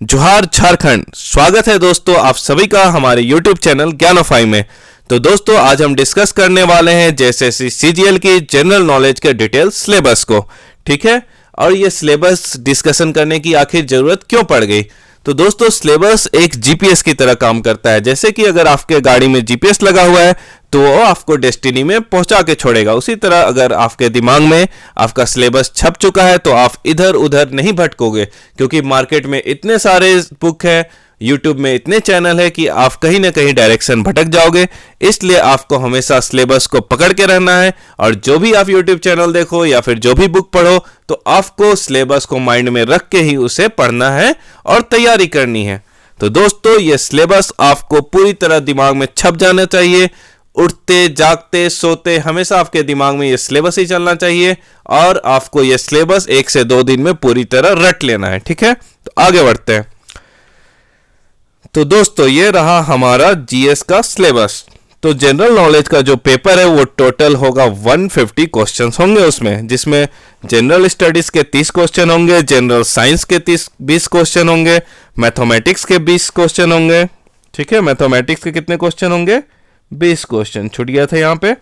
जोहार झारखंड। स्वागत है दोस्तों आप सभी का हमारे YouTube चैनल ज्ञानोफाई में। तो दोस्तों आज हम डिस्कस करने वाले हैं जेएसएससी सीजीएल की जनरल नॉलेज के डिटेल सिलेबस को, ठीक है। और ये सिलेबस डिस्कशन करने की आखिर जरूरत क्यों पड़ गई? तो दोस्तों सिलेबस एक जीपीएस की तरह काम करता है। जैसे कि अगर आपके गाड़ी में जीपीएस लगा हुआ है तो वो आपको डेस्टिनी में पहुंचा के छोड़ेगा, उसी तरह अगर आपके दिमाग में आपका सिलेबस छप चुका है तो आप इधर उधर नहीं भटकोगे, क्योंकि मार्केट में इतने सारे बुक है, यूट्यूब में इतने चैनल है कि आप कहीं ना कहीं डायरेक्शन भटक जाओगे। इसलिए आपको हमेशा सिलेबस को पकड़ के रहना है और जो भी आप यूट्यूब चैनल देखो या फिर जो भी बुक पढ़ो तो आपको सिलेबस को माइंड में रख के ही उसे पढ़ना है और तैयारी करनी है। तो दोस्तों ये सिलेबस आपको पूरी तरह दिमाग में छप जाना चाहिए। उठते जागते सोते हमेशा आपके दिमाग में ये सिलेबस ही चलना चाहिए और आपको ये सिलेबस 1 से 2 दिन में पूरी तरह रट लेना है, ठीक है। तो आगे बढ़ते हैं। तो दोस्तों ये रहा हमारा जीएस का सिलेबस। तो जनरल नॉलेज का जो पेपर है वो टोटल होगा 150 क्वेश्चंस होंगे उसमें, जिसमें जनरल स्टडीज के 30 क्वेश्चन होंगे, जनरल साइंस के 20 क्वेश्चन होंगे, मैथमेटिक्स के 20 क्वेश्चन होंगे, ठीक है। मैथमेटिक्स के कितने क्वेश्चन होंगे? 20 क्वेश्चन, छूट गया था यहाँ पे।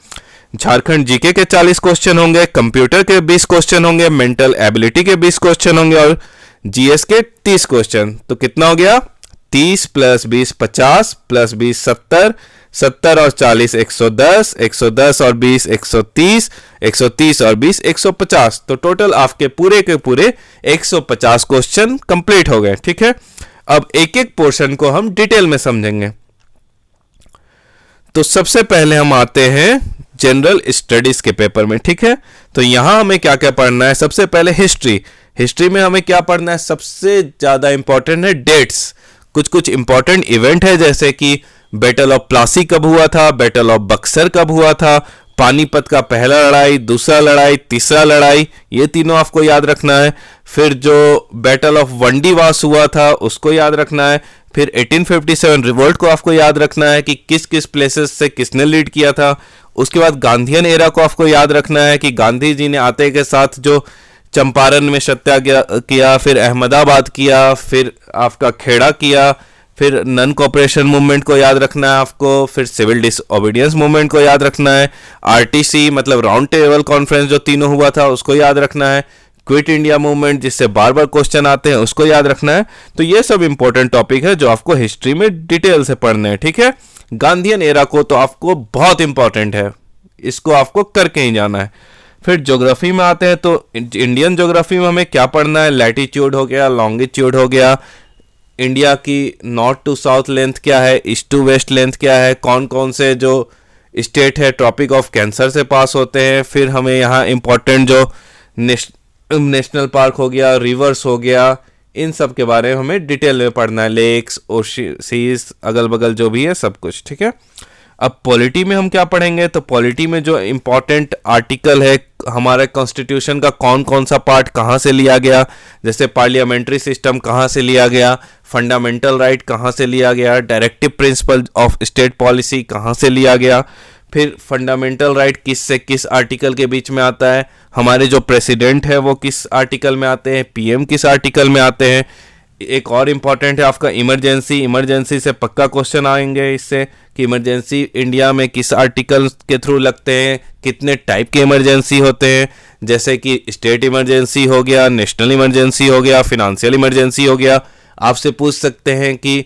झारखंड जीके के 40 क्वेश्चन होंगे, कंप्यूटर के 20 क्वेश्चन होंगे, मेंटल एबिलिटी के 20 क्वेश्चन होंगे और जीएस के 30 क्वेश्चन। तो कितना हो गया? 30 + 20 50 + 20 70, 70 और 40 110, 110 और 20 130, 130 और 20 150। तो टोटल आपके पूरे के पूरे 150 क्वेश्चन कंप्लीट हो गए, ठीक है। अब एक एक पोर्शन को हम डिटेल में समझेंगे। तो सबसे पहले हम आते हैं जनरल स्टडीज के पेपर में, ठीक है। तो यहां हमें क्या क्या पढ़ना है? सबसे पहले हिस्ट्री। हिस्ट्री में हमें क्या पढ़ना है? सबसे ज्यादा इंपॉर्टेंट है डेट्स। कुछ कुछ इंपॉर्टेंट इवेंट है, जैसे कि बैटल ऑफ प्लासी कब हुआ था, बैटल ऑफ बक्सर कब हुआ था, पानीपत का पहला लड़ाई, दूसरा लड़ाई, तीसरा लड़ाई, ये तीनों आपको याद रखना है। फिर जो बैटल ऑफ वंडीवास हुआ था उसको याद रखना है। फिर 1857 रिवोल्ट को आपको याद रखना है कि किस किस प्लेसेस से किसने लीड किया था। उसके बाद गांधीयन एरा को आपको याद रखना है कि गांधी जी ने आते के साथ जो चंपारण में सत्याग्रह किया, फिर अहमदाबाद किया, फिर आपका खेड़ा किया, फिर नन कोऑपरेशन मूवमेंट को याद रखना है आपको, फिर सिविल डिसओबीडियंस मूवमेंट को याद रखना है, आरटीसी मतलब राउंड टेबल कॉन्फ्रेंस जो तीनों हुआ था उसको याद रखना है, क्विट इंडिया मूवमेंट जिससे बार बार क्वेश्चन आते हैं उसको याद रखना है। तो ये सब इंपॉर्टेंट टॉपिक है जो आपको हिस्ट्री में डिटेल से पढ़ने हैं, ठीक है। गांधीयन एरा को तो आपको बहुत इंपॉर्टेंट है, इसको आपको करके ही जाना है। फिर ज्योग्राफी में आते हैं तो इंडियन ज्योग्राफी में हमें क्या पढ़ना है? लैटिट्यूड हो गया, लॉन्गिट्यूड हो गया, इंडिया की नॉर्थ टू साउथ लेंथ क्या है, ईस्ट टू वेस्ट लेंथ क्या है, कौन कौन से जो स्टेट है ट्रॉपिक ऑफ कैंसर से पास होते हैं। फिर हमें यहाँ इंपॉर्टेंट जो नेशनल पार्क हो गया, रिवर्स हो गया, इन सब के बारे में हमें डिटेल में पढ़ना है, लेक्स सीज अगल बगल जो भी है सब कुछ, ठीक है। अब पॉलिटी में हम क्या पढ़ेंगे? तो पॉलिटी में जो इंपॉर्टेंट आर्टिकल है हमारे कॉन्स्टिट्यूशन का, कौन कौन सा पार्ट कहाँ से लिया गया, जैसे पार्लियामेंट्री सिस्टम कहाँ से लिया गया, फंडामेंटल राइट कहाँ से लिया गया, directive principle of state policy कहाँ से लिया गया, फिर फंडामेंटल राइट किस से किस आर्टिकल के बीच में आता है, हमारे जो प्रेसिडेंट है वो किस आर्टिकल में आते हैं, पीएम किस आर्टिकल में आते हैं। एक और इम्पॉर्टेंट है आपका इमरजेंसी। इमरजेंसी से पक्का क्वेश्चन आएंगे इससे कि इमरजेंसी इंडिया में किस आर्टिकल के थ्रू लगते हैं, कितने टाइप के इमरजेंसी होते हैं, जैसे कि स्टेट इमरजेंसी हो गया, नेशनल इमरजेंसी हो गया, फिनेंशियल इमरजेंसी हो गया। आपसे पूछ सकते हैं कि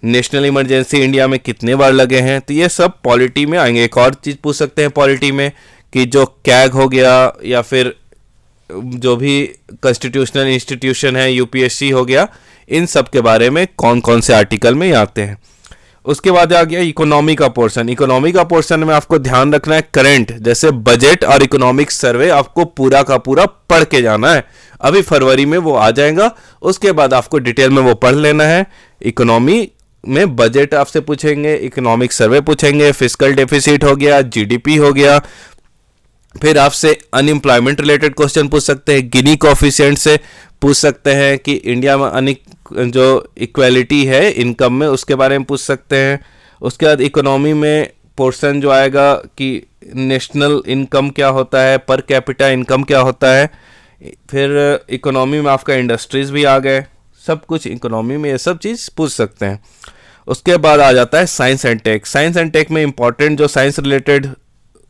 नेशनल इमरजेंसी इंडिया में कितने बार लगे हैं, तो ये सब पॉलिटी में आएंगे। एक और चीज़ पूछ सकते हैं पॉलिटी में कि जो कैग हो गया या फिर जो भी कॉन्स्टिट्यूशनल इंस्टीट्यूशन है, यूपीएससी हो गया, इन सब के बारे में कौन कौन से आर्टिकल में आते हैं। उसके बाद आ गया इकोनॉमी का पोर्शन। इकोनॉमी का पोर्शन में आपको ध्यान रखना है करंट, जैसे बजट और इकोनॉमिक सर्वे आपको पूरा का पूरा पढ़ के जाना है। अभी फरवरी में वो आ जाएगा, उसके बाद आपको डिटेल में वो पढ़ लेना है। इकोनॉमी में बजट आपसे पूछेंगे, इकोनॉमिक सर्वे पूछेंगे, फिस्कल डेफिसिट हो गया, जीडीपी हो गया। फिर आपसे अनएम्प्लॉयमेंट रिलेटेड क्वेश्चन पूछ सकते हैं, गिनी कोफिशिएंट से पूछ सकते हैं कि इंडिया में जो इक्वालिटी है इनकम में उसके बारे में पूछ सकते हैं। उसके बाद इकोनॉमी में पोर्शन जो आएगा कि नेशनल इनकम क्या होता है, पर कैपिटा इनकम क्या होता है। फिर इकोनॉमी में आपका इंडस्ट्रीज भी आ गए, सब कुछ इकोनॉमी में ये सब चीज़ पूछ सकते हैं। उसके बाद आ जाता है science and tech. Science and tech में इंपॉर्टेंट जो साइंस रिलेटेड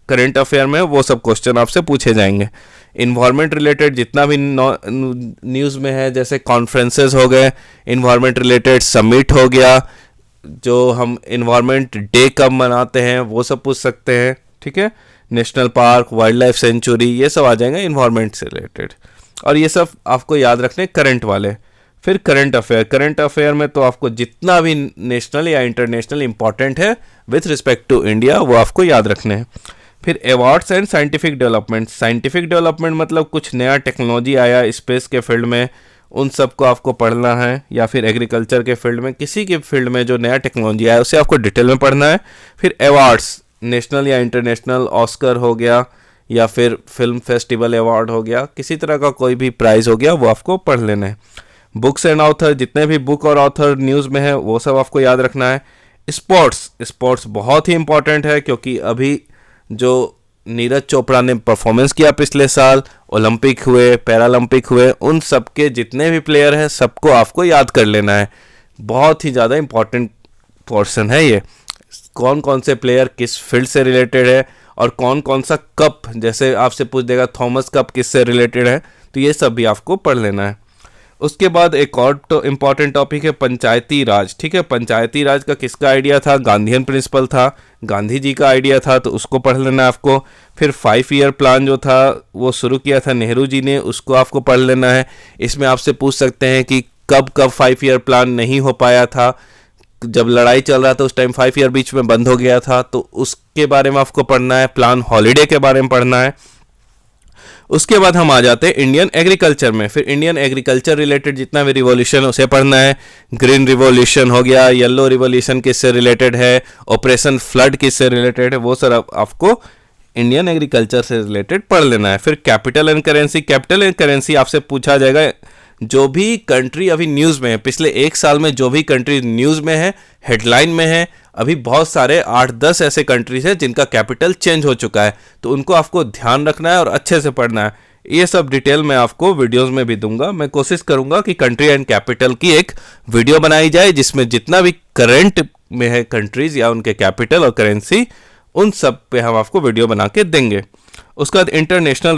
करंट अफेयर में वो सब क्वेश्चन आपसे पूछे जाएंगे। इन्वायरमेंट रिलेटेड जितना भी न्यूज़ में है, जैसे कॉन्फ्रेंसेस हो गए, इन्वायरमेंट रिलेटेड समिट हो गया, जो हम इन्वायरमेंट डे कब मनाते हैं वो सब पूछ सकते हैं, ठीक है। National park, wild life sanctuary, ये सब आ जाएंगे इन्वायरमेंट से रिलेटेड, और ये सब आपको याद रखने करंट वाले। फिर करंट अफेयर में तो आपको जितना भी नेशनल या इंटरनेशनल इंपॉर्टेंट है विथ रिस्पेक्ट टू इंडिया वो आपको याद रखने हैं। फिर अवार्ड्स एंड साइंटिफिक डेवलपमेंट मतलब कुछ नया टेक्नोलॉजी आया स्पेस के फील्ड में, उन सब को आपको पढ़ना है, या फिर एग्रीकल्चर के फील्ड में, किसी के फील्ड में जो नया टेक्नोलॉजी आया उसे आपको डिटेल में पढ़ना है। फिर अवार्ड्स नेशनल या इंटरनेशनल, ऑस्कर हो गया या फिर फिल्म फेस्टिवल अवार्ड हो गया, किसी तरह का कोई भी प्राइज़ हो गया वो आपको पढ़ लेना है। बुक्स एंड ऑथर, जितने भी बुक और ऑथर न्यूज़ में है वो सब आपको याद रखना है। स्पोर्ट्स बहुत ही इंपॉर्टेंट है, क्योंकि अभी जो नीरज चोपड़ा ने परफॉर्मेंस किया पिछले साल, ओलंपिक हुए, पैरालंपिक हुए, उन सब के जितने भी प्लेयर हैं सबको आपको याद कर लेना है। बहुत ही ज़्यादा इंपॉर्टेंट पोर्शन है ये। कौन कौन से प्लेयर किस फील्ड से रिलेटेड है और कौन कौन सा कप, जैसे आपसे पूछ देगा थॉमस कप किससे रिलेटेड है, तो ये सब भी आपको पढ़ लेना है। उसके बाद एक और तो इम्पॉर्टेंट टॉपिक है पंचायती राज, ठीक है। पंचायती राज का किसका आइडिया था? गांधीयन प्रिंसिपल था, गांधी जी का आइडिया था, तो उसको पढ़ लेना है आपको। फिर 5 ईयर प्लान जो था वो शुरू किया था नेहरू जी ने, उसको आपको पढ़ लेना है। इसमें आपसे पूछ सकते हैं कि कब 5 ईयर प्लान नहीं हो पाया था, जब लड़ाई चल रहा था उस टाइम 5 ईयर बीच में बंद हो गया था, तो उसके बारे में आपको पढ़ना है। प्लान हॉलीडे के बारे में पढ़ना है। उसके बाद हम आ जाते हैं इंडियन एग्रीकल्चर में। फिर इंडियन एग्रीकल्चर रिलेटेड जितना भी रिवॉल्यूशन उसे पढ़ना है। ग्रीन रिवॉल्यूशन हो गया, येलो रिवॉल्यूशन किससे रिलेटेड है, ऑपरेशन फ्लड किससे रिलेटेड है, वो सर आपको इंडियन एग्रीकल्चर से रिलेटेड पढ़ लेना है। फिर कैपिटल एंड करेंसी आपसे पूछा जाएगा, जो भी कंट्री अभी न्यूज़ में है, पिछले 1 साल में जो भी कंट्री न्यूज़ में है, हेडलाइन में है, अभी बहुत सारे 8-10 ऐसे कंट्रीज हैं जिनका कैपिटल चेंज हो चुका है, तो उनको आपको ध्यान रखना है और अच्छे से पढ़ना है। ये सब डिटेल मैं आपको वीडियोस में भी दूंगा। मैं कोशिश करूंगा कि कंट्री एंड कैपिटल की एक वीडियो बनाई जाए जिसमें जितना भी करंट में है कंट्रीज या उनके कैपिटल और करेंसी, उन सब पे हम आपको वीडियो बना के देंगे। उसके बाद इंटरनेशनल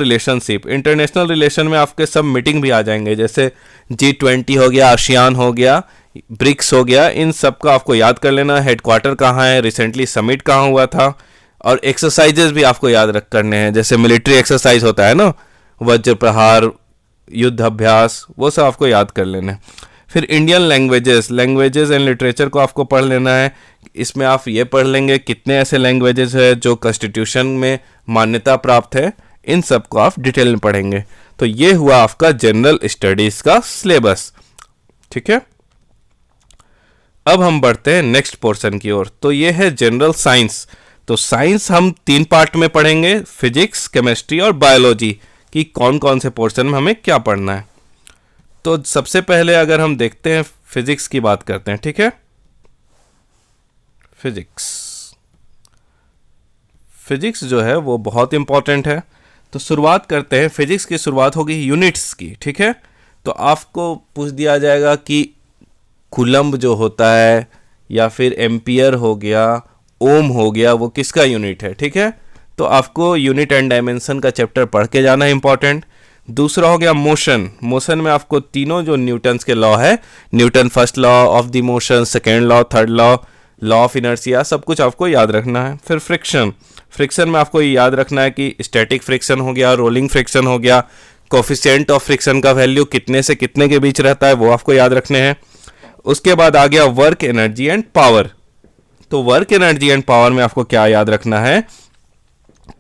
रिलेशन में आपके सब मीटिंग भी आ जाएंगे, जैसे G20 हो गया, आसियान हो गया, ब्रिक्स हो गया, इन सब का आपको याद कर लेना। हेडक्वार्टर कहाँ है, रिसेंटली समिट कहाँ हुआ था, और एक्सरसाइजेज भी आपको याद रख करने हैं, जैसे मिलिट्री एक्सरसाइज होता है ना, वज्र प्रहार, युद्ध अभ्यास, वो सब आपको याद कर लेना है। फिर इंडियन लैंग्वेजेस एंड लिटरेचर को आपको पढ़ लेना है। इसमें आप ये पढ़ लेंगे कितने ऐसे लैंग्वेजेस है जो कॉन्स्टिट्यूशन में मान्यता प्राप्त है, इन सब को आप डिटेल में पढ़ेंगे। तो ये हुआ आपका जनरल स्टडीज का सिलेबस, ठीक है। अब हम बढ़ते हैं नेक्स्ट पोर्शन की ओर, तो ये है जनरल साइंस। तो साइंस हम 3 पार्ट में पढ़ेंगे, फिजिक्स, केमिस्ट्री और बायोलॉजी, कि कौन कौन से पोर्शन में हमें क्या पढ़ना है। तो सबसे पहले अगर हम देखते हैं फिजिक्स की बात करते हैं, ठीक है। फिजिक्स जो है वो बहुत इंपॉर्टेंट है। तो शुरुआत करते हैं, फिजिक्स की शुरुआत होगी यूनिट्स की, ठीक है। तो आपको पूछ दिया जाएगा कि कूलम्ब जो होता है या फिर एम्पियर हो गया, ओम हो गया, वो किसका यूनिट है, ठीक है। तो आपको यूनिट एंड डायमेंशन का चैप्टर पढ़ के जाना है इंपॉर्टेंट। दूसरा हो गया मोशन में आपको तीनों जो न्यूटन्स के लॉ है, Newton first law of the motion, second law, third law of inertia, सब कुछ आपको याद रखना है। फिर फ्रिक्शन में आपको याद रखना है कि स्टैटिक फ्रिक्शन हो गया, रोलिंग फ्रिक्शन हो गया, कोफिशिएंट ऑफ फ्रिक्शन का वैल्यू कितने से कितने के बीच रहता है वो आपको याद रखने हैं। उसके बाद आ गया वर्क, एनर्जी एंड पावर। तो वर्क, एनर्जी एंड पावर में आपको क्या याद रखना है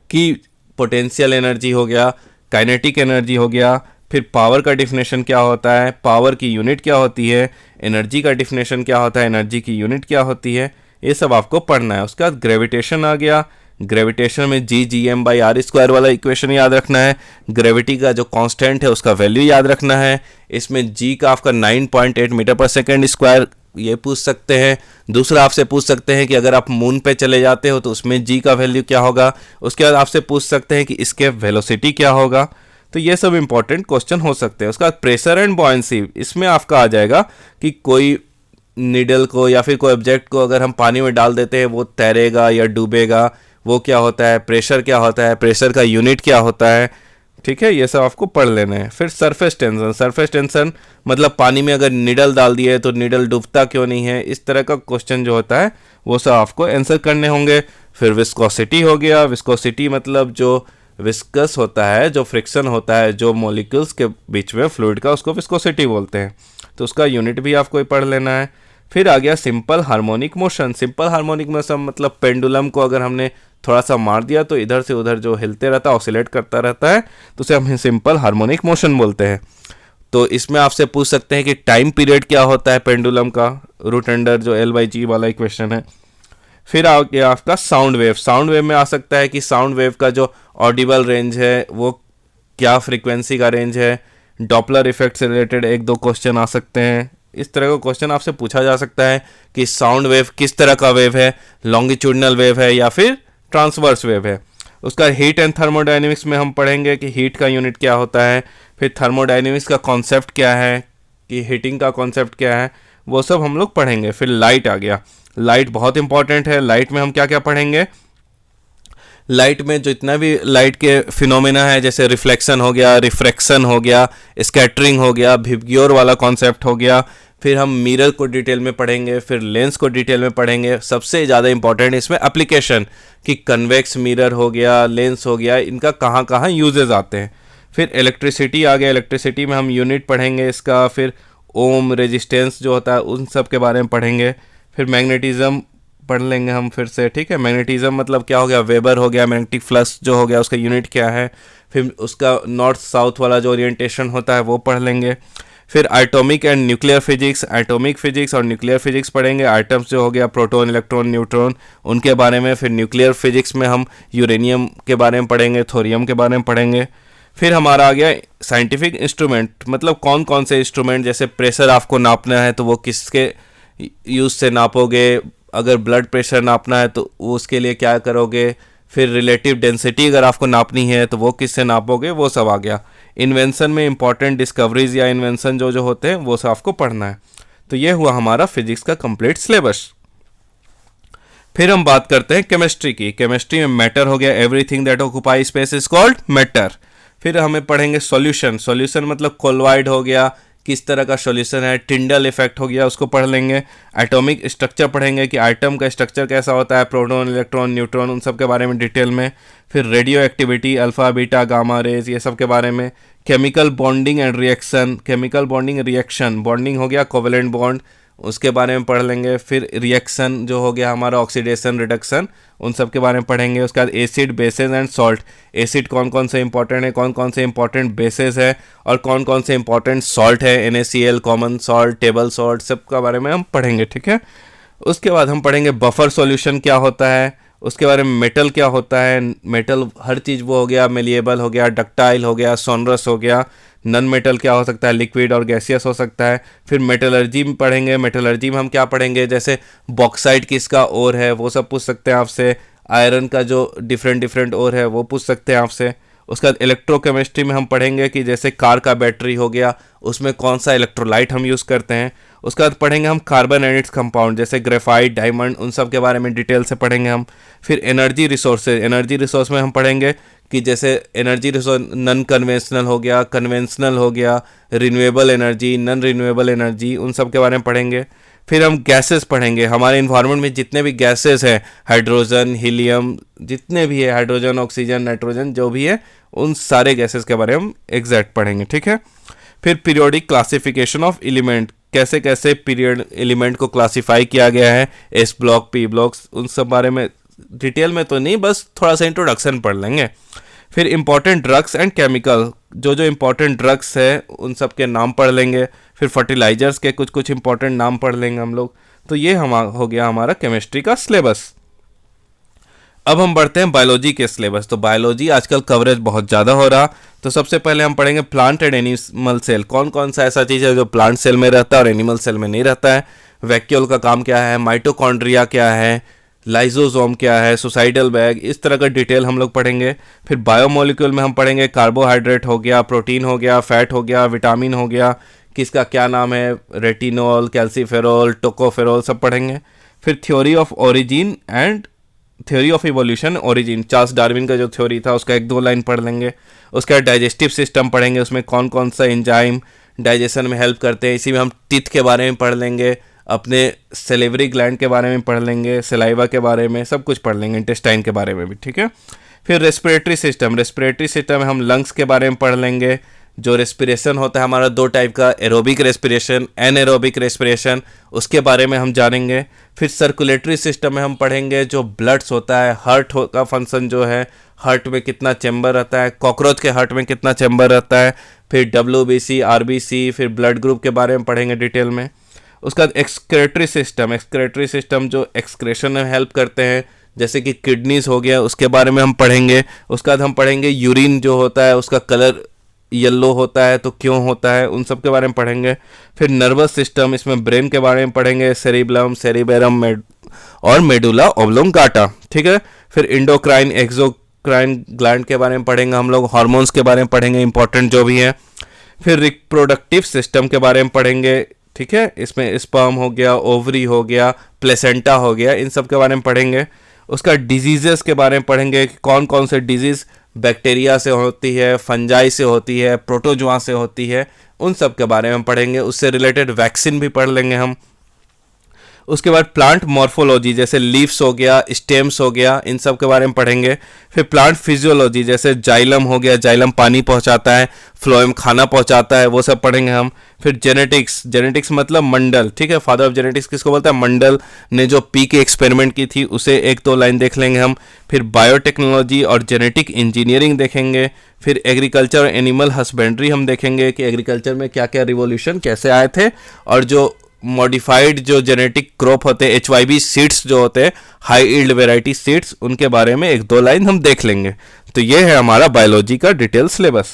कि पोटेंशियल एनर्जी हो गया, काइनेटिक एनर्जी हो गया, फिर पावर का डिफिनेशन क्या होता है, पावर की यूनिट क्या होती है, एनर्जी का डिफिनेशन क्या होता है, एनर्जी की यूनिट क्या होती है, ये सब आपको पढ़ना है। उसके बाद ग्रेविटेशन आ गया, ग्रेविटेशन में G/m/r² वाला इक्वेशन याद रखना है। ग्रेविटी का जो कांस्टेंट है उसका वैल्यू याद रखना है। इसमें G का आपका 9.8 मीटर पर सेकेंड स्क्वायर, ये पूछ सकते हैं। दूसरा आपसे पूछ सकते हैं कि अगर आप मून पे चले जाते हो तो उसमें G का वैल्यू क्या होगा। उसके बाद आपसे पूछ सकते हैं कि इसके वेलोसिटी क्या होगा। तो ये सब इंपॉर्टेंट क्वेश्चन हो सकते हैं। उसका प्रेशर एंड बॉयंसी, इसमें आपका आ जाएगा कि कोई नीडल को या फिर कोई ऑब्जेक्ट को अगर हम पानी में डाल देते हैं वो तैरेगा या डूबेगा, वो क्या होता है, प्रेशर क्या होता है, प्रेशर का यूनिट क्या होता है, ठीक है, ये सब आपको पढ़ लेना है। फिर सरफेस टेंशन, सरफेस टेंशन मतलब पानी में अगर नीडल डाल दिए तो नीडल डूबता क्यों नहीं है, इस तरह का क्वेश्चन जो होता है वो सब आपको आंसर करने होंगे। फिर विस्कोसिटी हो गया, विस्कोसिटी मतलब जो विस्कस होता है, जो फ्रिक्शन होता है जो मॉलिक्यूल्स के बीच में फ्लूइड का, उसको विस्कोसिटी बोलते हैं, तो उसका यूनिट भी आपको पढ़ लेना है। फिर आ गया simple harmonic motion. Simple harmonic motion मतलब पेंडुलम को अगर हमने थोड़ा सा मार दिया तो इधर से उधर जो हिलते रहता है, ऑसिलेट करता रहता है, तो उसे हम सिंपल हार्मोनिक मोशन बोलते हैं। तो इसमें आपसे पूछ सकते हैं कि टाइम पीरियड क्या होता है पेंडुलम का, रूट अंडर जो L/G वाला इक्वेशन है। फिर आ गया आपका साउंड वेव। साउंड वेव में आ सकता है कि साउंड वेव का जो ऑडिबल रेंज है वो क्या फ्रीक्वेंसी का रेंज है। डॉपलर इफेक्ट से रिलेटेड एक दो क्वेश्चन आ सकते हैं। इस तरह का क्वेश्चन आपसे पूछा जा सकता है कि साउंड वेव किस तरह का वेव है, लॉन्गिट्यूडनल वेव है या फिर ट्रांसवर्स वेव है। उसका हीट एंड थर्मोडाइनमिक्स में हम पढ़ेंगे कि हीट का यूनिट क्या होता है, फिर थर्मोडाइनमिक्स का कॉन्सेप्ट क्या है, कि हीटिंग का कॉन्सेप्ट क्या है, वो सब हम लोग पढ़ेंगे। फिर लाइट आ गया। लाइट बहुत इंपॉर्टेंट है। लाइट में हम क्या क्या पढ़ेंगे, लाइट में जितना भी लाइट के फिनोमेना है, जैसे रिफ्लेक्शन हो गया, रिफ्रैक्शन हो गया, स्कैटरिंग हो गया, विबग्योर वाला कॉन्सेप्ट हो गया। फिर हम मिरर को डिटेल में पढ़ेंगे, फिर लेंस को डिटेल में पढ़ेंगे। सबसे ज़्यादा इंपॉर्टेंट इसमें एप्लीकेशन, कि कन्वेक्स मिरर हो गया, लेंस हो गया, इनका कहाँ कहाँ यूजेस आते हैं। फिर इलेक्ट्रिसिटी आ गया। इलेक्ट्रिसिटी में हम यूनिट पढ़ेंगे इसका, फिर ओम, रेजिस्टेंस जो होता है उन सब के बारे में पढ़ेंगे। फिर मैग्नेटिज्म पढ़ लेंगे हम फिर से, ठीक है। मैग्नेटिज्म मतलब क्या हो गया, वेबर हो गया, मैग्नेटिक फ्लक्स जो हो गया उसका यूनिट क्या है। फिर उसका नॉर्थ साउथ वाला जो ओरिएंटेशन होता है वो पढ़ लेंगे। फिर atomic and nuclear physics, atomic physics और न्यूक्लियर फिजिक्स पढ़ेंगे। आइटम्स जो हो गया प्रोटॉन, इलेक्ट्रॉन, न्यूट्रॉन, उनके बारे में। फिर न्यूक्लियर फिजिक्स में हम यूरेनियम के बारे में पढ़ेंगे, थोरियम के बारे में पढ़ेंगे। फिर हमारा आ गया साइंटिफिक इंस्ट्रूमेंट, मतलब कौन कौन से इंस्ट्रूमेंट, जैसे प्रेशर आपको नापना है तो वो किसके यूज़ से नापोगे, अगर ब्लड प्रेशर नापना है तो उसके लिए क्या करोगे। फिर रिलेटिव डेंसिटी अगर आपको नापनी है तो वो किससे नापोगे, वो सब आ गया। इन्वेंशन में इंपॉर्टेंट डिस्कवरीज या इन्वेंशन जो जो होते हैं वो सब आपको पढ़ना है। तो ये हुआ हमारा फिजिक्स का कंप्लीट सिलेबस। फिर हम बात करते हैं केमिस्ट्री की। केमिस्ट्री में मैटर हो गया, everything that occupy space is called matter. फिर हमें पढ़ेंगे सॉल्यूशन। सॉल्यूशन मतलब कोलॉइड हो गया, किस तरह का सॉल्यूशन है। टिंडल इफेक्ट हो गया, उसको पढ़ लेंगे। एटॉमिक स्ट्रक्चर पढ़ेंगे कि आइटम का स्ट्रक्चर कैसा होता है, प्रोटॉन, इलेक्ट्रॉन, न्यूट्रॉन, उन सब के बारे में डिटेल में। फिर radio activity, alpha, beta, gamma rays, ये सब के बारे में। Chemical bonding and reaction, chemical bonding reaction, bonding हो गया कोवेलेंट बॉन्ड, उसके बारे में पढ़ लेंगे। फिर रिएक्शन जो हो गया हमारा ऑक्सीडेशन, रिडक्शन, उन सब के बारे में पढ़ेंगे। उसके बाद acid, bases and salt. Acid कौन कौन से इंपॉर्टेंट है, कौन कौन से इंपॉर्टेंट बेसेस है और कौन कौन से इंपॉर्टेंट सॉल्ट है, NaCl, common salt, table salt, सब का बारे में हम पढ़ेंगे, ठीक है। उसके बाद हम पढ़ेंगे बफर सॉल्यूशन क्या होता है, उसके बारे में मेटल क्या होता है। मेटल हर चीज़ वो हो गया, मेलिएबल हो गया, डक्टाइल हो गया, सोनरस हो गया। नन मेटल क्या हो सकता है, लिक्विड और गैसियस हो सकता है। फिर मेटलर्जी में पढ़ेंगे। मेटलर्जी में हम क्या पढ़ेंगे, जैसे बॉक्साइट किसका ओर है वो सब पूछ सकते हैं आपसे। आयरन का जो डिफरेंट ओर है वो पूछ सकते हैं आपसे। उसके बाद इलेक्ट्रोकेमिस्ट्री में हम पढ़ेंगे कि जैसे कार का बैटरी हो गया, उसमें कौन सा इलेक्ट्रोलाइट हम यूज़ करते हैं। उसके बाद पढ़ेंगे हम कार्बन एंड इट्स कंपाउंड, जैसे ग्रेफाइट, डायमंड, उन सब के बारे में डिटेल से पढ़ेंगे हम। फिर एनर्जी रिसोर्सेज। एनर्जी रिसोर्स में हम पढ़ेंगे कि जैसे एनर्जी रिसोर्स नॉन कन्वेंशनल हो गया, कन्वेंशनल हो गया, renewable energy, non renewable energy, उन सब के बारे में पढ़ेंगे। फिर हम गैसेस पढ़ेंगे। हमारे इन्वायरमेंट में जितने भी गैसेस हैं, हाइड्रोजन, हीलियम, जितने भी है, हाइड्रोजन, ऑक्सीजन, नाइट्रोजन, जो भी है, उन सारे गैसेस के बारे में हम एग्जैक्ट पढ़ेंगे, ठीक है। फिर पीरियोडिक क्लासिफिकेशन ऑफ एलिमेंट, कैसे कैसे पीरियड एलिमेंट को क्लासीफाई किया गया है, एस ब्लॉक, पी ब्लॉक्स, उन सब बारे में डिटेल में तो नहीं, बस थोड़ा सा इंट्रोडक्शन पढ़ लेंगे। फिर इंपॉर्टेंट ड्रग्स एंड केमिकल, जो जो इंपॉर्टेंट ड्रग्स है उन सब के नाम पढ़ लेंगे। फिर फर्टिलाइजर्स के कुछ कुछ इंपॉर्टेंट नाम पढ़ लेंगे हम लोग। तो ये हो गया हमारा केमिस्ट्री का सिलेबस। अब हम बढ़ते हैं बायोलॉजी के सिलेबस। तो बायोलॉजी आजकल कवरेज बहुत ज़्यादा हो रहा, तो सबसे पहले हम पढ़ेंगे प्लांट एंड एनिमल सेल। कौन कौन सा ऐसा चीज़ है जो प्लांट सेल में रहता है और एनिमल सेल में नहीं रहता है। वैक्यूल का काम क्या है, माइटोकॉन्ड्रिया क्या है, लाइजोसोम क्या है, सुसाइडल बैग, इस तरह का डिटेल हम लोग पढ़ेंगे। फिर बायोमोलिक्यूल में हम पढ़ेंगे कार्बोहाइड्रेट हो गया, प्रोटीन हो गया, फैट हो गया, विटामिन हो गया, किसका क्या नाम है, रेटिनॉल, कैल्सीफेरॉल, टोकोफेरॉल, सब पढ़ेंगे। फिर theory of origin and theory of evolution origin, Charles Darwin का जो थ्योरी था उसका 1-2 लाइन पढ़ लेंगे। उसके बाद डाइजेस्टिव सिस्टम पढ़ेंगे, उसमें कौन कौन सा एंजाइम डाइजेशन में हेल्प करते हैं। इसी में हम टीथ के बारे में पढ़ लेंगे, अपने सेलेवरी ग्लैंड के बारे में पढ़ लेंगे, सलाइवा के बारे में, सब कुछ पढ़ लेंगे, इंटेस्टाइन के बारे में भी, ठीक है। फिर रेस्पिरेटरी सिस्टम में हम लंग्स के बारे में पढ़ लेंगे। जो रेस्पिरेशन होता है हमारा 2 टाइप का, एरोबिक रेस्पिरेशन, एनएरोबिक रेस्पिरेशन, उसके बारे में हम जानेंगे। फिर सर्कुलेटरी सिस्टम में हम पढ़ेंगे जो ब्लड्स होता है, हार्ट का फंक्शन जो है, हार्ट में कितना चैम्बर रहता है, कॉकरोच के हार्ट में कितना चैम्बर रहता है। फिर WBC, RBC, फिर ब्लड ग्रुप के बारे में पढ़ेंगे डिटेल में। उसका बाद एक्सक्रेटरी सिस्टम जो एक्सक्रेशन में हेल्प करते हैं, जैसे कि किडनीज हो गया, उसके बारे में हम पढ़ेंगे। उसके बाद हम पढ़ेंगे यूरिन जो होता है उसका कलर येलो होता है तो क्यों होता है, उन सब के बारे में पढ़ेंगे। फिर नर्वस सिस्टम, इसमें ब्रेन के बारे में पढ़ेंगे, सेरिबलम, सेरिबेरम और मेडुला ऑब्लोंगाटा, ठीक है। फिर इंडोक्राइन, एक्सोक्राइन ग्लैंड के बारे में पढ़ेंगे हम लोग, हार्मोन्स के बारे में पढ़ेंगे, इंपॉर्टेंट जो भी है। फिर रिप्रोडक्टिव सिस्टम के बारे में पढ़ेंगे, ठीक है। इसमें स्पर्म हो गया, ओवरी हो गया, प्लेसेंटा हो गया, इन सब के बारे में पढ़ेंगे। उसका डिजीजेस के बारे में पढ़ेंगे कि कौन कौन से डिजीज़ बैक्टीरिया से होती है, फंजाई से होती है, प्रोटोजुआ से होती है, उन सब के बारे में पढ़ेंगे। उससे रिलेटेड वैक्सीन भी पढ़ लेंगे हम। उसके बाद प्लांट मॉर्फोलॉजी, जैसे लीव्स हो गया, स्टेम्स हो गया, इन सब के बारे में पढ़ेंगे। फिर प्लांट फिजियोलॉजी, जैसे जाइलम हो गया, जाइलम पानी पहुंचाता है, फ्लोएम खाना पहुंचाता है, वो सब पढ़ेंगे हम। फिर जेनेटिक्स मतलब मंडल, ठीक है। फादर ऑफ जेनेटिक्स किसको बोलता है, मंडल ने जो पी के एक्सपेरिमेंट की थी उसे 1-2 लाइन देख लेंगे हम। फिर बायोटेक्नोलॉजी और जेनेटिक इंजीनियरिंग देखेंगे। फिर एग्रीकल्चर और एनिमल हस्बेंड्री हम देखेंगे कि एग्रीकल्चर में क्या क्या रिवॉल्यूशन कैसे आए थे, और जो मॉडिफाइड जो जेनेटिक क्रॉप होते हैं, HYB सीड्स जो होते हैं, हाई ईल्ड वेराइटी सीड्स, उनके बारे में 1-2 लाइन हम देख लेंगे। तो ये है हमारा बायोलॉजी का डिटेल सिलेबस।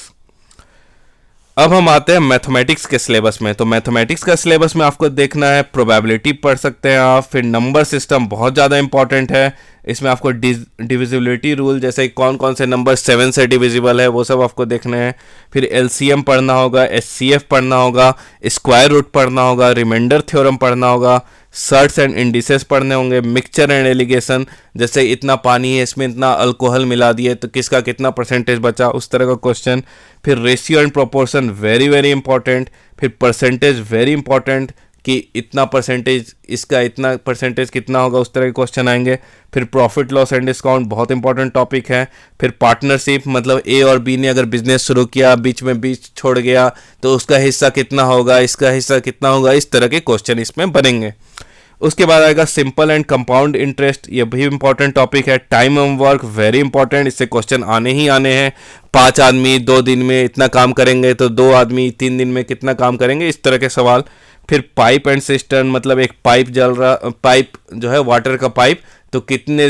अब हम आते हैं मैथमेटिक्स के सिलेबस में। तो मैथमेटिक्स का सिलेबस में आपको देखना है, प्रोबेबिलिटी पढ़ सकते हैं आप। फिर नंबर सिस्टम बहुत ज़्यादा इंपॉर्टेंट है, इसमें आपको डिविजिबिलिटी रूल, जैसे कौन कौन से नंबर 7 से डिविजिबल है, वो सब आपको देखने हैं। फिर LCM पढ़ना होगा, SCF पढ़ना होगा, स्क्वायर रूट पढ़ना होगा, रिमाइंडर थ्योरम पढ़ना होगा, सर्ट्स एंड इंडिसेस पढ़ने होंगे, मिक्सचर एंड एलिगेशन, जैसे इतना पानी है इसमें इतना अल्कोहल मिला दिए तो किसका कितना परसेंटेज बचा, उस तरह का क्वेश्चन। फिर ratio and proportion very very important. फिर परसेंटेज वेरी इंपॉर्टेंट कि इतना परसेंटेज, इसका इतना परसेंटेज कितना होगा, उस तरह के क्वेश्चन आएंगे। फिर प्रॉफिट लॉस एंड डिस्काउंट बहुत इंपॉर्टेंट टॉपिक है। फिर पार्टनरशिप, मतलब A और B ने अगर बिजनेस शुरू किया, बीच छोड़ गया तो उसका हिस्सा कितना होगा, इसका हिस्सा कितना होगा, इस तरह के क्वेश्चन इसमें बनेंगे। उसके बाद आएगा सिंपल एंड कंपाउंड इंटरेस्ट, ये भी इंपॉर्टेंट टॉपिक है। Time and work very important, इससे क्वेश्चन आने ही आने हैं। 5 आदमी 2 दिन में इतना काम करेंगे तो 2 आदमी 3 दिन में कितना काम करेंगे, इस तरह के सवाल। फिर पाइप एंड सिस्टम, मतलब एक पाइप पाइप जो है वाटर का पाइप, तो कितने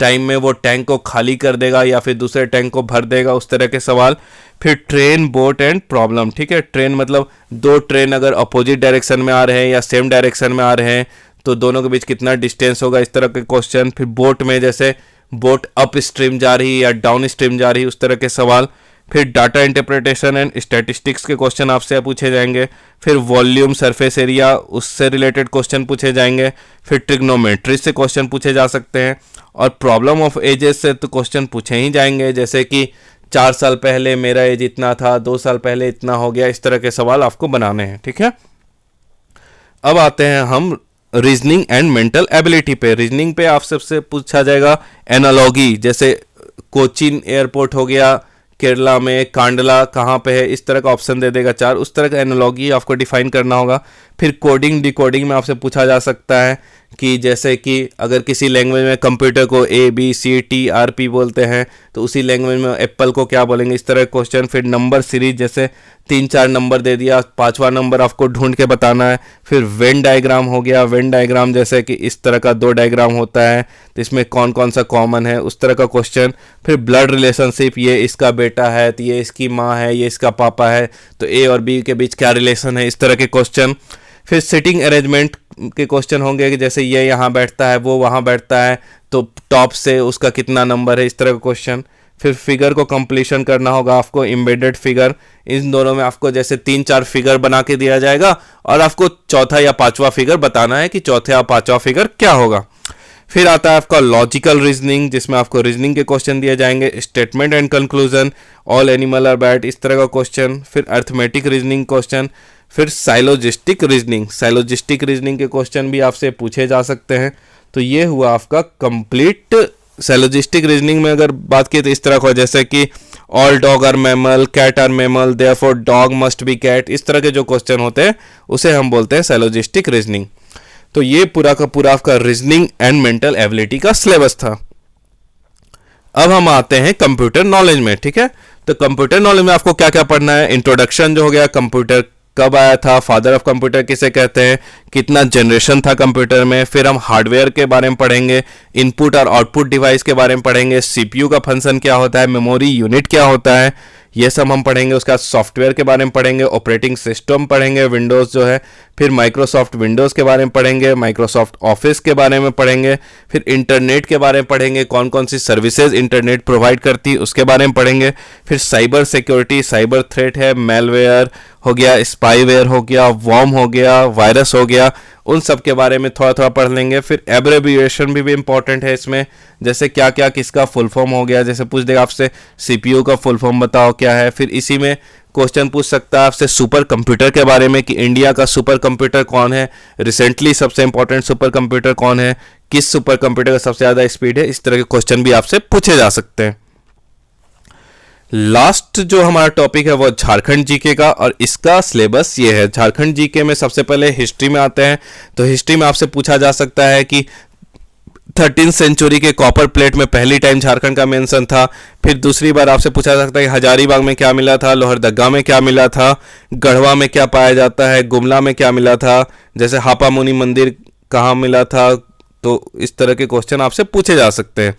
टाइम में वो टैंक को खाली कर देगा या फिर दूसरे टैंक को भर देगा, उस तरह के सवाल। फिर ट्रेन, बोट एंड प्रॉब्लम, ठीक है। ट्रेन मतलब 2 ट्रेन अगर अपोजिट डायरेक्शन में आ रहे हैं या सेम डायरेक्शन में आ रहे हैं तो दोनों के बीच कितना डिस्टेंस होगा, इस तरह के क्वेश्चन। फिर बोट में जैसे बोट अप स्ट्रीम जा रही है या डाउन स्ट्रीम जा रही है, उस तरह के सवाल। फिर डाटा इंटरप्रिटेशन एंड स्टैटिस्टिक्स के क्वेश्चन आपसे पूछे जाएंगे। फिर वॉल्यूम, सरफेस एरिया, उससे रिलेटेड क्वेश्चन पूछे जाएंगे। फिर ट्रिग्नोमेट्री से क्वेश्चन पूछे जा सकते हैं, और प्रॉब्लम ऑफ एजेस से तो क्वेश्चन पूछे ही जाएंगे, जैसे कि 4 साल पहले मेरा एज इतना था, 2 साल पहले इतना हो गया, इस तरह के सवाल आपको बनाने हैं, ठीक है। अब आते हैं हम रीजनिंग एंड मेंटल एबिलिटी पे। रीजनिंग पे आप सबसे पूछा जाएगा एनालॉगी, जैसे कोचीन एयरपोर्ट हो गया केरला में, कांडला कहाँ पे है, इस तरह का ऑप्शन दे देगा 4, उस तरह का एनालॉगी आपको डिफाइन करना होगा। फिर कोडिंग डिकोडिंग में आपसे पूछा जा सकता है कि जैसे कि अगर किसी लैंग्वेज में कंप्यूटर को ABCTRP बोलते हैं तो उसी लैंग्वेज में एप्पल को क्या बोलेंगे, इस तरह क्वेश्चन। फिर नंबर सीरीज, जैसे 3-4 नंबर दे दिया, 5वां नंबर आपको ढूंढ के बताना है। फिर वेन डायग्राम हो गया, वेन डायग्राम जैसे कि इस तरह का 2 डायग्राम होता है तो इसमें कौन कौन सा कॉमन है, उस तरह का क्वेश्चन। फिर ब्लड रिलेशनशिप, ये इसका बेटा है तो ये इसकी माँ है, ये इसका पापा है, तो A और B के बीच क्या रिलेशन है, इस तरह के क्वेश्चन। फिर सिटिंग अरेंजमेंट, के क्वेश्चन होंगे कि जैसे ये यहाँ बैठता है, वो वहाँ बैठता है, तो टॉप से उसका कितना नंबर है, इस तरह का क्वेश्चन। फिर फिगर को कंप्लीशन करना होगा आपको, एम्बेडेड फिगर, इन दोनों में आपको जैसे 3-4 फिगर बना के दिया जाएगा और आपको चौथा या पांचवा फिगर बताना है कि चौथा या पांचवा फिगर क्या होगा। फिर आता है आपका लॉजिकल रीजनिंग, जिसमें आपको रीजनिंग के क्वेश्चन दिए जाएंगे, statement and conclusion, all animal are bad, इस तरह का क्वेश्चन। फिर अर्थमेटिक रीजनिंग क्वेश्चन। फिर साइलोजिस्टिक रीजनिंग, साइलोजिस्टिक रीजनिंग के क्वेश्चन भी आपसे पूछे जा सकते हैं। तो ये हुआ आपका कंप्लीट साइलोजिस्टिक रीजनिंग में अगर बात की तो इस तरह का, जैसे कि all dog are mammal, cat are mammal, therefore dog must be cat, इस तरह के जो क्वेश्चन होते हैं उसे हम बोलते हैं साइलोजिस्टिक रीजनिंग। तो ये पूरा का पूरा आपका रीजनिंग एंड मेंटल एबिलिटी का सिलेबस था। अब हम आते हैं कंप्यूटर नॉलेज में, ठीक है। तो कंप्यूटर नॉलेज में आपको क्या क्या पढ़ना है, इंट्रोडक्शन जो हो गया, कंप्यूटर कब आया था, फादर ऑफ कंप्यूटर किसे कहते हैं, कितना जनरेशन था कंप्यूटर में। फिर हम हार्डवेयर के बारे में पढ़ेंगे, इनपुट और आउटपुट डिवाइस के बारे में पढ़ेंगे, सीपीयू का फंक्शन क्या होता है, मेमोरी यूनिट क्या होता है, ये सब हम पढ़ेंगे। उसके बाद सॉफ्टवेयर के बारे में पढ़ेंगे, ऑपरेटिंग सिस्टम पढ़ेंगे, विंडोज़ जो है, फिर माइक्रोसॉफ्ट विंडोज़ के बारे में पढ़ेंगे, माइक्रोसॉफ्ट ऑफिस के बारे में पढ़ेंगे, फिर इंटरनेट के बारे में पढ़ेंगे, कौन कौन सी सर्विसेज इंटरनेट प्रोवाइड करती है उसके बारे में पढ़ेंगे। फिर साइबर सिक्योरिटी, साइबर थ्रेट है, मेलवेयर हो गया, स्पाईवेयर हो गया, वॉर्म हो गया, वायरस हो गया, उन सब के बारे में थोड़ा थोड़ा पढ़ लेंगे। फिर एब्रेविएशन भी इंपॉर्टेंट है इसमें, जैसे क्या क्या किसका फुल फॉर्म हो गया, जैसे पूछ देगा आपसे सीपीयू का फुल फॉर्म बताओ क्या है। फिर इसी में क्वेश्चन पूछ सकता है आपसे सुपर कंप्यूटर के बारे में कि इंडिया का सुपर कंप्यूटर कौन है, रिसेंटली सबसे इंपॉर्टेंट सुपर कंप्यूटर कौन है, किस सुपर कंप्यूटर का सबसे ज़्यादा स्पीड है, इस तरह के क्वेश्चन भी आपसे पूछे जा सकते हैं। लास्ट जो हमारा टॉपिक है वो झारखंड जीके का, और इसका सिलेबस ये है। झारखंड जीके में सबसे पहले हिस्ट्री में आते हैं। तो हिस्ट्री में आपसे पूछा जा सकता है कि 13th सेंचुरी के कॉपर प्लेट में पहली टाइम झारखंड का मेंशन था। फिर दूसरी बार आपसे पूछा जा सकता है कि हजारीबाग में क्या मिला था, लोहरदगा में क्या मिला था, गढ़वा में क्या पाया जाता है, गुमला में क्या मिला था, जैसे हापा मुनि मंदिर कहाँ मिला था। तो इस तरह के क्वेश्चन आपसे पूछे जा सकते हैं।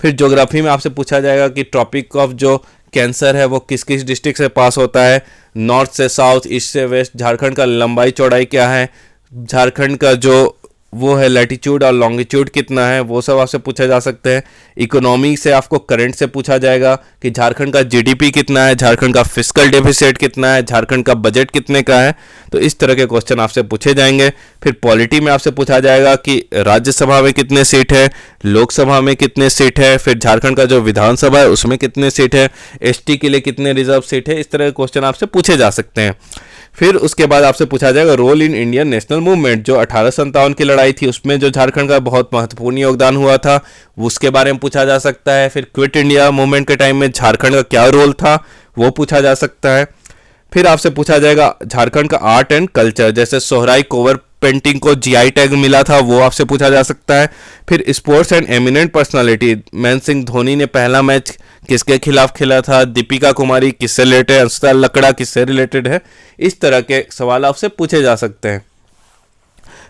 फिर ज्योग्राफी में आपसे पूछा जाएगा कि ट्रॉपिक ऑफ जो कैंसर है वो किस किस डिस्ट्रिक्ट से पास होता है, नॉर्थ से साउथ, ईस्ट से वेस्ट, झारखंड का लंबाई चौड़ाई क्या है, झारखंड का जो वो है लैटिट्यूड और लॉन्गिट्यूड कितना है, वो सब आपसे पूछा जा सकते हैं। इकोनॉमी से आपको करंट से पूछा जाएगा कि झारखंड का जीडीपी कितना है, झारखंड का फिस्कल डेफिसिट कितना है, झारखंड का बजट कितने का है। तो इस तरह के क्वेश्चन आपसे पूछे जाएंगे। फिर पॉलिटी में आपसे पूछा जाएगा कि राज्यसभा में कितने सीट है, लोकसभा में कितने सीट है, फिर झारखंड का जो विधानसभा है उसमें कितने सीट है, एसटी के लिए कितने रिजर्व सीट है, इस तरह के क्वेश्चन आपसे पूछे जा सकते हैं। फिर उसके बाद आपसे पूछा जाएगा role in Indian national movement, जो 1857 की लड़ाई थी उसमें जो झारखंड का बहुत महत्वपूर्ण योगदान हुआ था उसके बारे में पूछा जा सकता है। फिर क्विट इंडिया मूवमेंट के टाइम में झारखंड का क्या रोल था वो पूछा जा सकता है। फिर आपसे पूछा जाएगा झारखंड का आर्ट एंड कल्चर, जैसे सोहराई कोवर पेंटिंग को जीआई टैग मिला था वो आपसे पूछा जा सकता है। फिर sports and eminent personality, Mahendra Singh Dhoni ने पहला मैच किसके खिलाफ खेला था, दीपिका कुमारी किससे रिलेटेड है, अंशुता लकड़ा किससे रिलेटेड है, इस तरह के सवाल आपसे पूछे जा सकते हैं।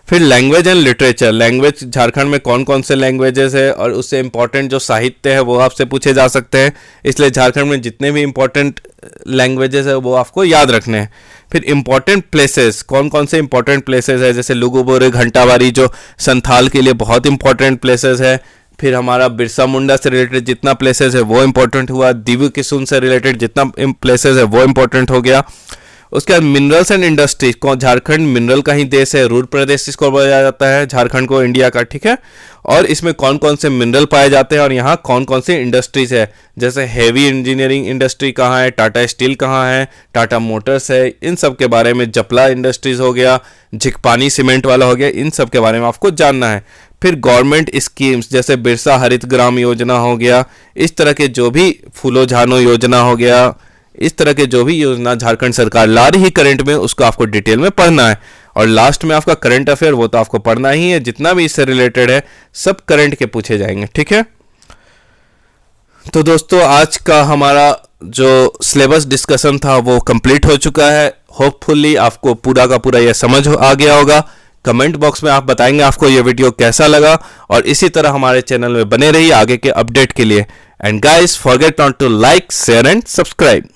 फिर language and literature, language Jharkhand में कौन कौन से लैंग्वेजेस है और उससे इंपॉर्टेंट जो साहित्य है वो आपसे पूछे जा सकते हैं। इसलिए झारखंड में जितने भी इंपॉर्टेंट लैंग्वेजेस है वो आपको याद रखने हैं। फिर इंपॉर्टेंट प्लेसेस, कौन कौन से इंपॉर्टेंट प्लेसेस है, जैसे लुगुबुरु घंटाबारी जो संथाल के लिए बहुत इंपॉर्टेंट प्लेसेस है। फिर हमारा बिरसा मुंडा से रिलेटेड जितना प्लेसेस है वो इंपॉर्टेंट हुआ, दिव्य किशुन से रिलेटेड जितना प्लेसेस है वो इंपॉर्टेंट हो गया। उसके बाद minerals and industries, Jharkhand mineral का ही देश है, रूर प्रदेश इसको बोला जाता है झारखंड को इंडिया का, ठीक है। और इसमें कौन कौन से मिनरल पाए जाते हैं और यहाँ कौन कौन सी इंडस्ट्रीज है, जैसे हैवी इंजीनियरिंग इंडस्ट्री कहाँ है, टाटा स्टील कहाँ है, टाटा मोटर्स है, इन सब के बारे में, जपला इंडस्ट्रीज हो गया, झिकपानी सीमेंट वाला हो गया, इन सब के बारे में आपको जानना है। फिर गवर्नमेंट स्कीम्स जैसे बिरसा हरित ग्राम योजना हो गया, इस तरह के जो भी फूलो झानो योजना हो गया, इस तरह के जो भी योजना झारखंड सरकार ला रही है करंट में उसको आपको डिटेल में पढ़ना है। और लास्ट में आपका करंट अफेयर वो तो आपको पढ़ना ही है, जितना भी इससे रिलेटेड है सब करंट के पूछे जाएंगे, ठीक है। तो दोस्तों आज का हमारा जो सिलेबस डिस्कशन था वो कंप्लीट हो चुका है। होपफुली आपको पूरा का पूरा यह समझ आ गया होगा। कमेंट बॉक्स में आप बताएंगे आपको ये वीडियो कैसा लगा, और इसी तरह हमारे चैनल में बने रहिए आगे के अपडेट के लिए। And guys forget not to like, share and subscribe.